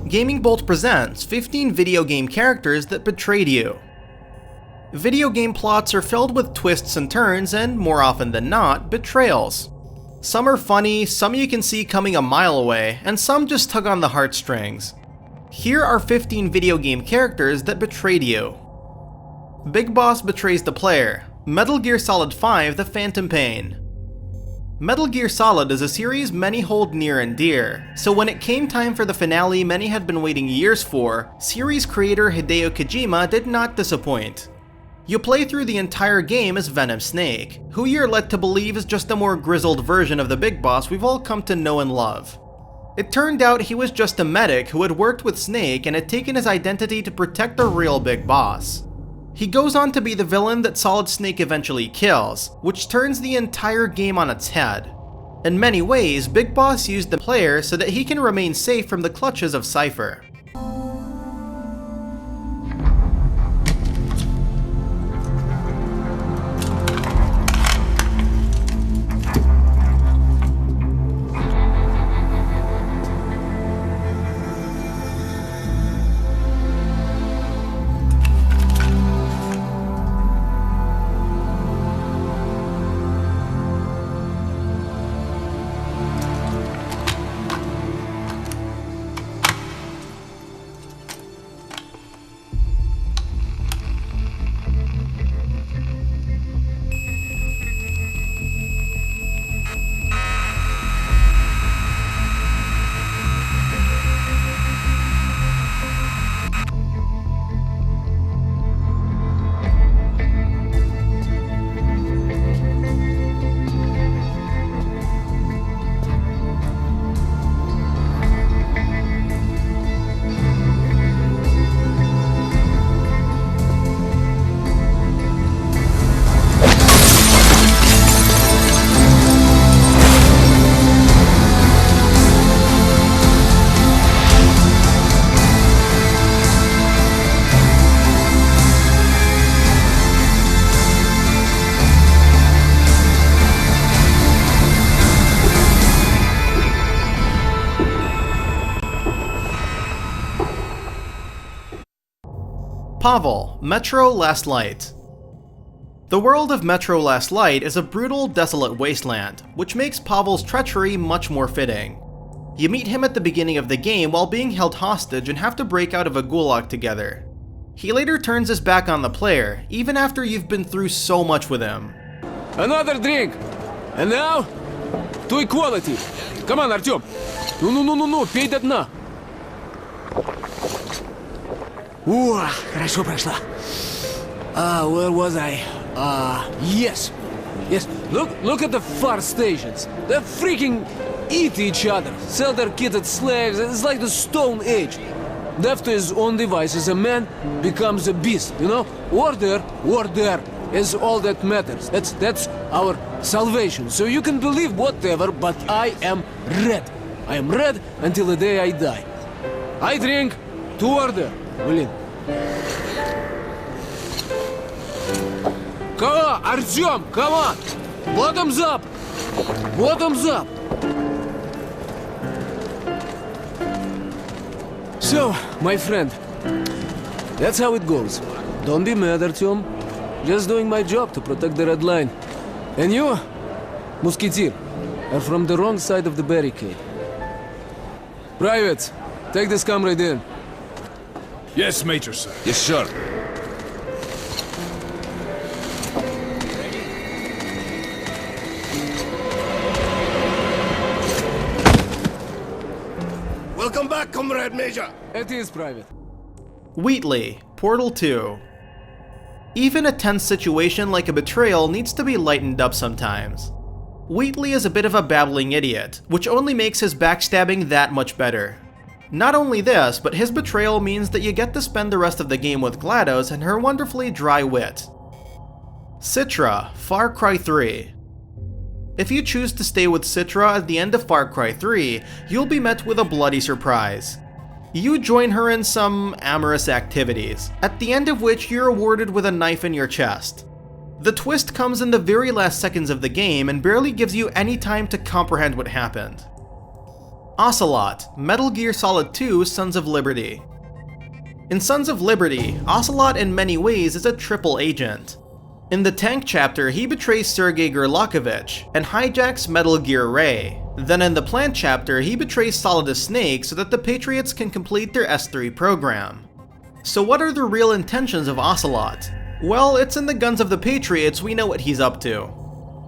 Gaming Bolt presents 15 video game characters that betrayed you. Video game plots are filled with twists and turns and, more often than not, betrayals. Some are funny, some you can see coming a mile away, and some just tug on the heartstrings. Here are 15 video game characters that betrayed you. Big Boss betrays the player. Metal Gear Solid 5: The Phantom Pain. Metal Gear Solid is a series many hold near and dear, so when it came time for the finale many had been waiting years for, series creator Hideo Kojima did not disappoint. You play through the entire game as Venom Snake, who you're led to believe is just a more grizzled version of the Big Boss we've all come to know and love. It turned out he was just a medic who had worked with Snake and had taken his identity to protect the real Big Boss. He goes on to be the villain that Solid Snake eventually kills, which turns the entire game on its head. In many ways, Big Boss used the player so that he can remain safe from the clutches of Cypher. PAVEL, Metro Last Light. The world of Metro Last Light is a brutal, desolate wasteland, which makes Pavel's treachery much more fitting. You meet him at the beginning of the game while being held hostage and have to break out of a gulag together. He later turns his back on the player, even after you've been through so much with him. Another drink! And now, to equality! Come on, Artyom! Ну, пей до дна! Хорошо прошла. Where was I? Yes. Look at the far stations. They freaking eat each other, sell their kitted slaves. It's like the Stone Age. Left to his own devices, a man becomes a beast, you know? Order is all that matters. That's our salvation. So you can believe whatever, but I am red. I am red until the day I die. I drink to order. Блин. Come on, Artyom, come on! Bottoms up! Bottoms up! So, my friend, that's how it goes. Don't be mad, Artyom. Just doing my job to protect the red line. And you, Musketeer, are from the wrong side of the barricade. Private, take this comrade in. Yes, Major, sir. Yes, sir. Welcome back, Comrade Major. It is, Private. WHEATLEY, Portal 2. Even a tense situation like a betrayal needs to be lightened up sometimes. WHEATLEY is a bit of a babbling idiot, which only makes his backstabbing that much better. Not only this, but his betrayal means that you get to spend the rest of the game with GLaDOS and her wonderfully dry wit. CITRA, Far Cry 3. If you choose to stay with CITRA at the end of Far Cry 3, you'll be met with a bloody surprise. You join her in some amorous activities, at the end of which you're awarded with a knife in your chest. The twist comes in the very last seconds of the game and barely gives you any time to comprehend what happened. OCELOT, Metal Gear Solid 2 Sons of Liberty. In Sons of Liberty, Ocelot in many ways is a triple agent. In the tank chapter, he betrays Sergei Gerlakovich and hijacks Metal Gear Ray. Then in the plant chapter, he betrays Solidus Snake so that the Patriots can complete their S3 program. So what are the real intentions of Ocelot? Well, it's in the guns of the Patriots we know what he's up to.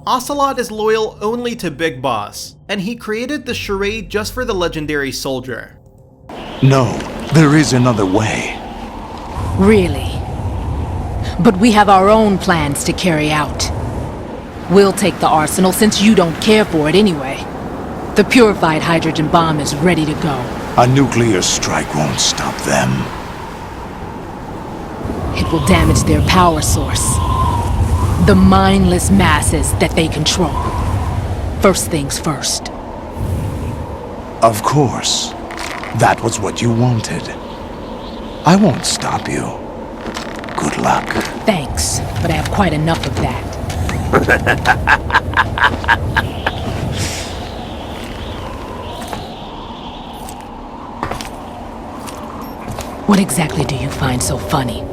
Ocelot is loyal only to Big Boss, and he created the charade just for the legendary soldier. No, there is another way. Really? But we have our own plans to carry out. We'll take the arsenal since you don't care for it anyway. The purified hydrogen bomb is ready to go. A nuclear strike won't stop them. It will damage their power source. The mindless masses that they control. First things first. Of course. That was what you wanted. I won't stop you. Good luck. Thanks, but I have quite enough of that. What exactly do you find so funny?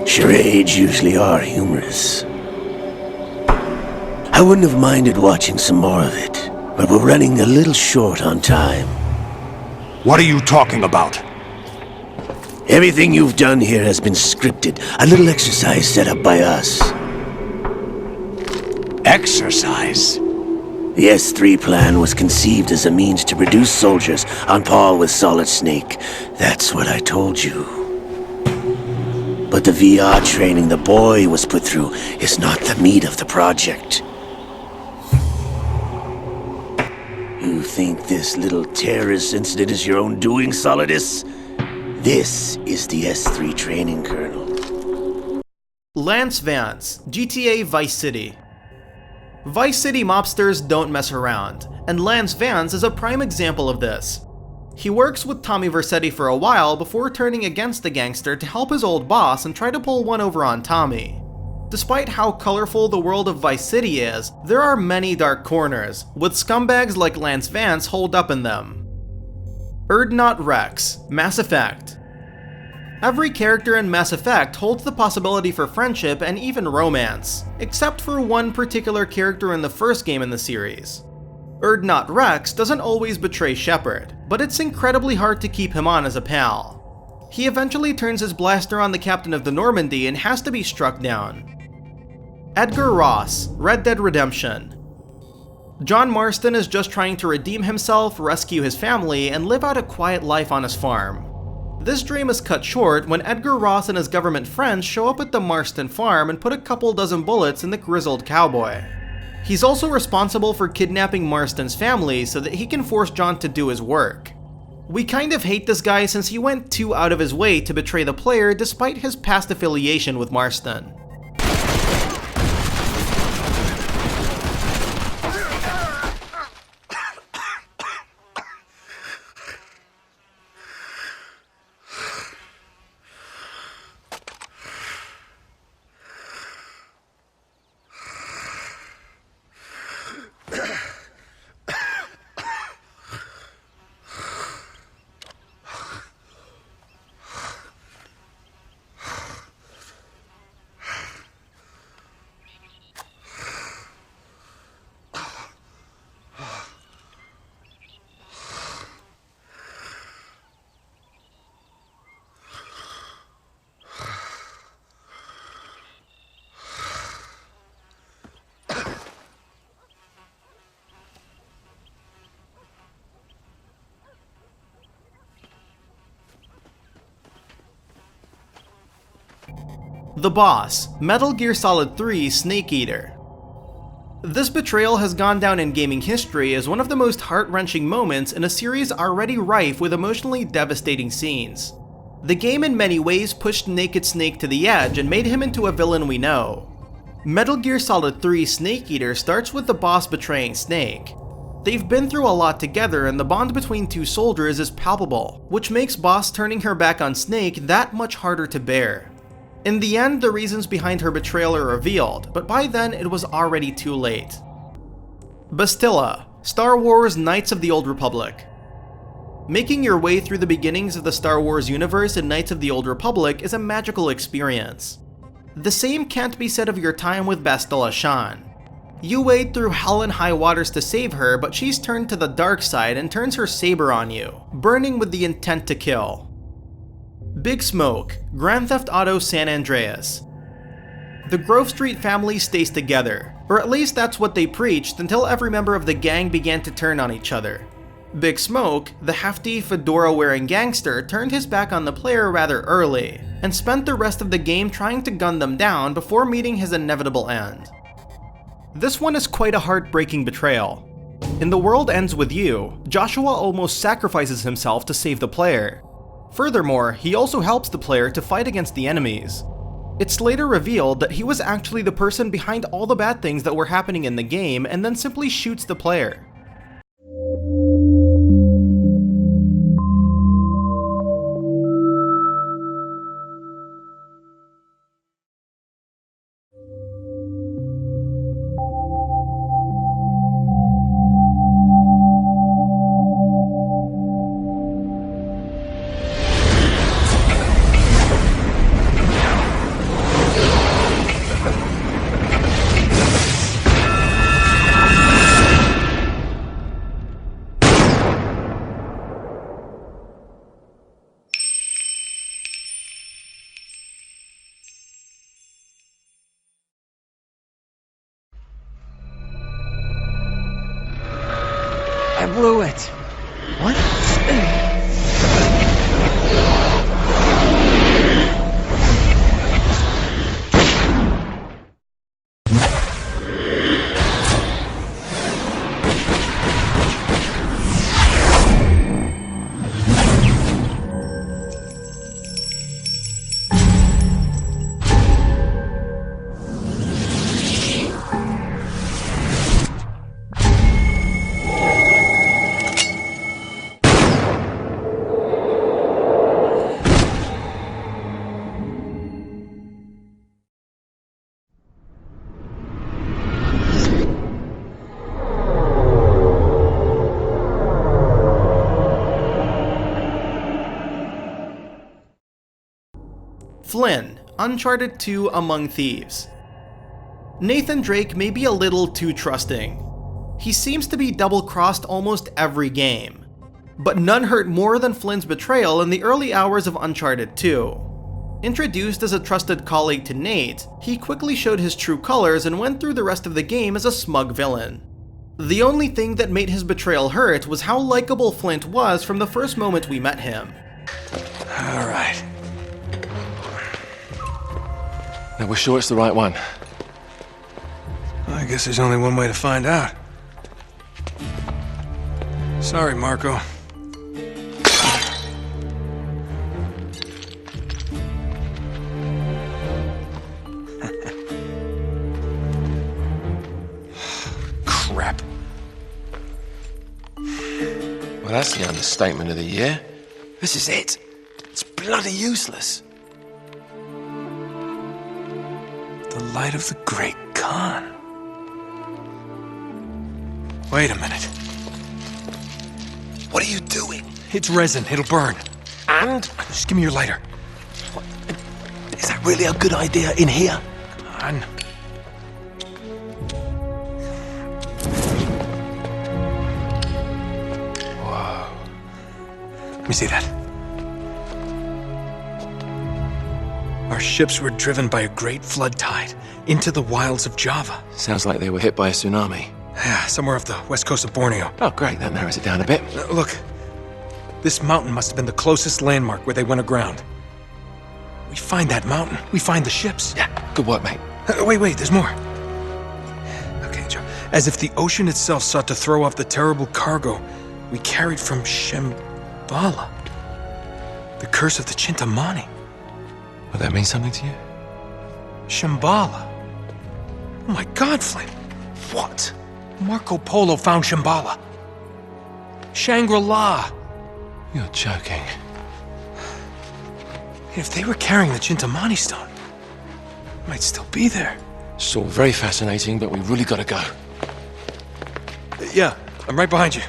Charades usually are humorous. I wouldn't have minded watching some more of it, but we're running a little short on time. What are you talking about? Everything you've done here has been scripted, a little exercise set up by us. Exercise? The S3 plan was conceived as a means to reduce soldiers on par with Solid Snake. That's what I told you. But the VR training the boy was put through is not the meat of the project. You think this little terrorist incident is your own doing, Solidus? This is the S3 training kernel. Lance Vance, GTA Vice City. Vice City mobsters don't mess around, and Lance Vance is a prime example of this. He works with Tommy Vercetti for a while before turning against the gangster to help his old boss and try to pull one over on Tommy. Despite how colorful the world of Vice City is, there are many dark corners, with scumbags like Lance Vance holed up in them. URDNOT WREX, Mass Effect. Every character in Mass Effect holds the possibility for friendship and even romance, except for one particular character in the first game in the series. URDNOT WREX doesn't always betray Shepard, but it's incredibly hard to keep him on as a pal. He eventually turns his blaster on the captain of the Normandy and has to be struck down. Edgar Ross, Red Dead Redemption. John Marston is just trying to redeem himself, rescue his family, and live out a quiet life on his farm. This dream is cut short when Edgar Ross and his government friends show up at the Marston farm and put a couple dozen bullets in the grizzled cowboy. He's also responsible for kidnapping Marston's family so that he can force John to do his work. We kind of hate this guy since he went too out of his way to betray the player despite his past affiliation with Marston. The Boss, Metal Gear Solid 3 Snake Eater. This betrayal has gone down in gaming history as one of the most heart-wrenching moments in a series already rife with emotionally devastating scenes. The game in many ways pushed Naked Snake to the edge and made him into a villain we know. Metal Gear Solid 3 Snake Eater starts with the boss betraying Snake. They've been through a lot together and the bond between two soldiers is palpable, which makes Boss turning her back on Snake that much harder to bear. In the end, the reasons behind her betrayal are revealed, but by then it was already too late. Bastilla, Star Wars Knights of the Old Republic. Making your way through the beginnings of the Star Wars universe in Knights of the Old Republic is a magical experience. The same can't be said of your time with Bastilla Shan. You wade through hell and high waters to save her, but she's turned to the dark side and turns her saber on you, burning with the intent to kill. Big Smoke, Grand Theft Auto San Andreas. The Grove Street family stays together, or at least that's what they preached until every member of the gang began to turn on each other. Big Smoke, the hefty, fedora-wearing gangster, turned his back on the player rather early, and spent the rest of the game trying to gun them down before meeting his inevitable end. This one is quite a heartbreaking betrayal. In The World Ends With You, Joshua almost sacrifices himself to save the player. Furthermore, he also helps the player to fight against the enemies. It's later revealed that he was actually the person behind all the bad things that were happening in the game and then simply shoots the player. I blew it. What? FLYNN, Uncharted 2 Among Thieves. Nathan Drake may be a little too trusting. He seems to be double-crossed almost every game. But none hurt more than Flynn's betrayal in the early hours of Uncharted 2. Introduced as a trusted colleague to Nate, he quickly showed his true colors and went through the rest of the game as a smug villain. The only thing that made his betrayal hurt was how likable Flint was from the first moment we met him. All right. Now we're sure it's the right one. I guess there's only one way to find out. Sorry, Marco. Crap. Well, that's the understatement of the year. This is it. It's bloody useless. The light of the Great Khan. Wait a minute. What are you doing? It's resin. It'll burn. And? Just give me your lighter. Is that really a good idea in here? Come on. Whoa. Let me see that. Our ships were driven by a great flood tide into the wilds of Java. Sounds like they were hit by a tsunami. Yeah, somewhere off the west coast of Borneo. Oh, great. That narrows it down a bit. Look, this mountain must have been the closest landmark where they went aground. We find that mountain, we find the ships. Yeah, good work, mate. Wait, there's more. Okay, Joe. As if the ocean itself sought to throw off the terrible cargo we carried from Shambhala. The curse of the Chintamani. Would that mean something to you? Shambhala. Oh my God, Flynn. What? Marco Polo found Shambhala. Shangri-La. You're joking. If they were carrying the Chintamani stone, it might still be there. It's all very fascinating, but we really gotta go. Yeah, I'm right behind you.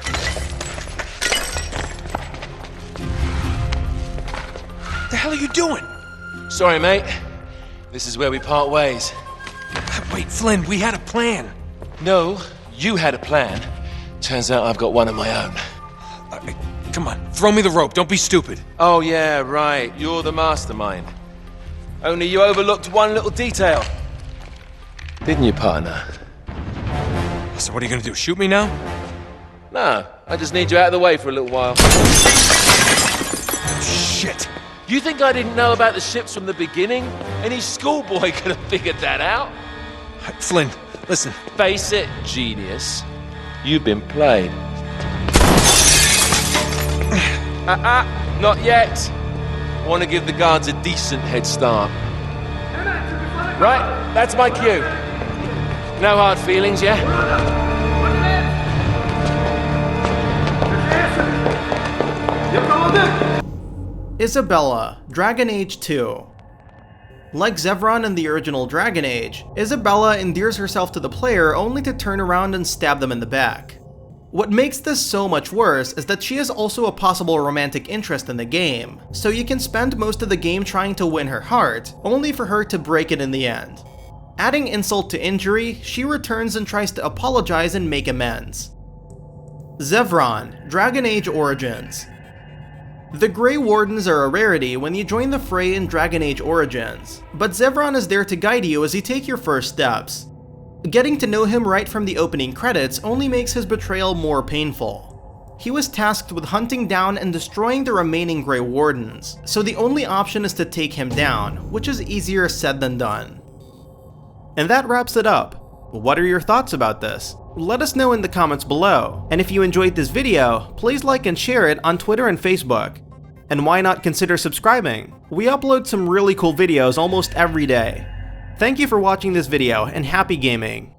What the hell are you doing? Sorry, mate. This is where we part ways. Wait, Flynn, we had a plan. No, you had a plan. Turns out I've got one of my own. Come on, throw me the rope. Don't be stupid. Oh, yeah, right. You're the mastermind. Only you overlooked one little detail. Didn't you, partner? So what are you gonna do, shoot me now? No, I just need you out of the way for a little while. Shit. You think I didn't know about the ships from the beginning? Any schoolboy could have figured that out. Flynn, listen. Face it, genius. You've been played. Not yet. I want to give the guards a decent head start. Right, that's my cue. No hard feelings, yeah? Isabella, Dragon Age 2. Like ZEVRAN in the original Dragon Age, Isabella endears herself to the player only to turn around and stab them in the back. What makes this so much worse is that she is also a possible romantic interest in the game, so you can spend most of the game trying to win her heart, only for her to break it in the end. Adding insult to injury, she returns and tries to apologize and make amends. ZEVRAN, Dragon Age Origins. The Grey Wardens are a rarity when you join the fray in Dragon Age Origins, but ZEVRAN is there to guide you as you take your first steps. Getting to know him right from the opening credits only makes his betrayal more painful. He was tasked with hunting down and destroying the remaining Grey Wardens, so the only option is to take him down, which is easier said than done. And that wraps it up. What are your thoughts about this? Let us know in the comments below, and if you enjoyed this video, please like and share it on Twitter and Facebook. And why not consider subscribing? We upload some really cool videos almost every day. Thank you for watching this video, and happy gaming!